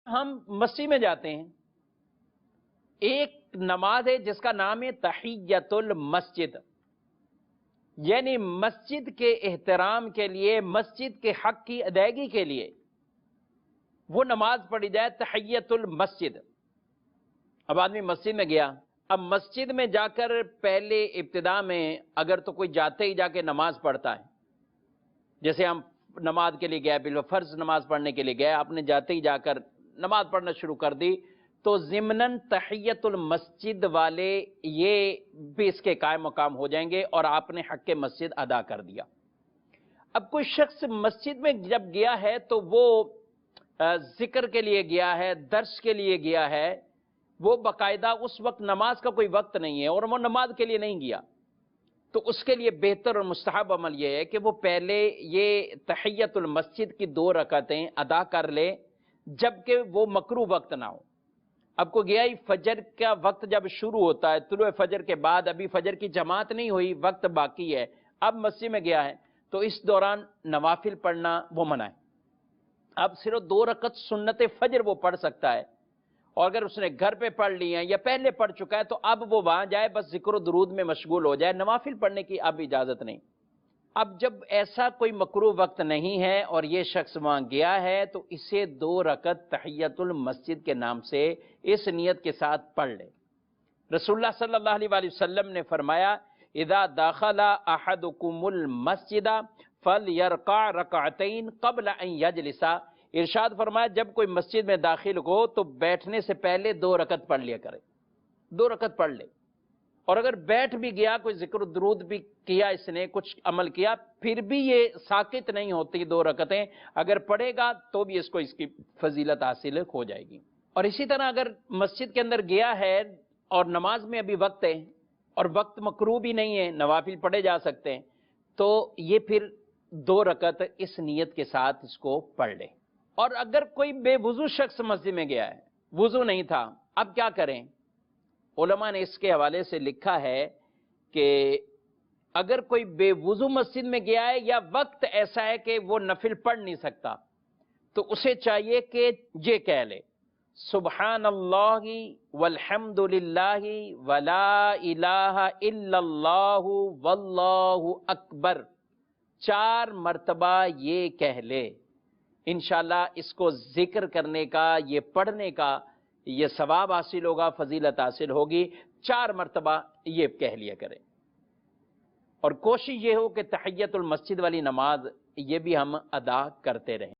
ہم مسجد میں جاتے ہیں، ایک نماز ہے جس کا نام ہے تحیۃ المسجد، یعنی مسجد کے احترام کے لیے، مسجد کے حق کی ادائیگی کے لیے وہ نماز پڑھی جائے، تحیۃ المسجد۔ اب آدمی مسجد میں گیا، اب مسجد میں جا کر پہلے ابتدا میں اگر تو کوئی جاتے ہی جا کے نماز پڑھتا ہے، جیسے ہم نماز کے لیے گئے، بالکل فرض نماز پڑھنے کے لیے گئے، آپ نے جاتے ہی جا کر نماز پڑھنا شروع کر دی، تو ضمناً تحیۃ المسجد والے یہ بھی اس کے قائم مقام ہو جائیں گے اور آپ نے حق مسجد ادا کر دیا۔ اب کوئی شخص مسجد میں جب گیا ہے تو وہ ذکر کے لیے گیا ہے، درس کے لیے گیا ہے، وہ باقاعدہ اس وقت نماز کا کوئی وقت نہیں ہے اور وہ نماز کے لیے نہیں گیا، تو اس کے لیے بہتر اور مستحب عمل یہ ہے کہ وہ پہلے یہ تحیۃ المسجد کی 2 رکعتیں ادا کر لے جبکہ وہ مکروہ وقت نہ ہو۔ اب کو گیا ہی فجر کا وقت جب شروع ہوتا ہے، طلوع فجر کے بعد ابھی فجر کی جماعت نہیں ہوئی، وقت باقی ہے، اب مسجد میں گیا ہے، تو اس دوران نوافل پڑھنا وہ منع ہے۔ اب صرف 2 رکعت سنت فجر وہ پڑھ سکتا ہے، اور اگر اس نے گھر پہ پڑھ لی ہیں یا پہلے پڑھ چکا ہے تو اب وہ وہاں جائے، بس ذکر و درود میں مشغول ہو جائے، نوافل پڑھنے کی اب اجازت نہیں۔ اب جب ایسا کوئی مکروہ وقت نہیں ہے اور یہ شخص وہاں گیا ہے تو اسے 2 رکعت تحیۃ المسجد کے نام سے اس نیت کے ساتھ پڑھ لے۔ رسول اللہ صلی اللہ علیہ وآلہ وسلم نے فرمایا اذا دخل احدکم المسجد فلیرکع رکعتین قبل ان یجلس، ارشاد فرمایا جب کوئی مسجد میں داخل ہو تو بیٹھنے سے پہلے 2 رکعت پڑھ لیا کرے، 2 رکعت پڑھ لے، اور اگر بیٹھ بھی گیا، کوئی ذکر و درود بھی کیا، اس نے کچھ عمل کیا، پھر بھی یہ ساکت نہیں ہوتی 2 رکعتیں، اگر پڑھے گا تو بھی اس کو اس کی فضیلت حاصل ہو جائے گی۔ اور اسی طرح اگر مسجد کے اندر گیا ہے اور نماز میں ابھی وقت ہے اور وقت مکروہ بھی نہیں ہے، نوافل پڑھے جا سکتے ہیں، تو یہ پھر 2 رکعت اس نیت کے ساتھ اس کو پڑھ لے۔ اور اگر کوئی بے وضو شخص مسجد میں گیا ہے، وضو نہیں تھا، اب کیا کریں؟ علماء نے اس کے حوالے سے لکھا ہے کہ اگر کوئی بے وضو مسجد میں گیا ہے یا وقت ایسا ہے کہ وہ نفل پڑھ نہیں سکتا، تو اسے چاہیے کہ یہ کہہ لے سبحان اللہ والحمد للہ ولا الہ الا اللہ واللہ اکبر، 4 مرتبہ یہ کہہ لے۔ انشاءاللہ اس کو ذکر کرنے کا، یہ پڑھنے کا یہ ثواب حاصل ہوگا، فضیلت حاصل ہوگی، 4 مرتبہ یہ کہہ لیا کریں۔ اور کوشش یہ ہو کہ تحیۃ المسجد والی نماز یہ بھی ہم ادا کرتے رہیں۔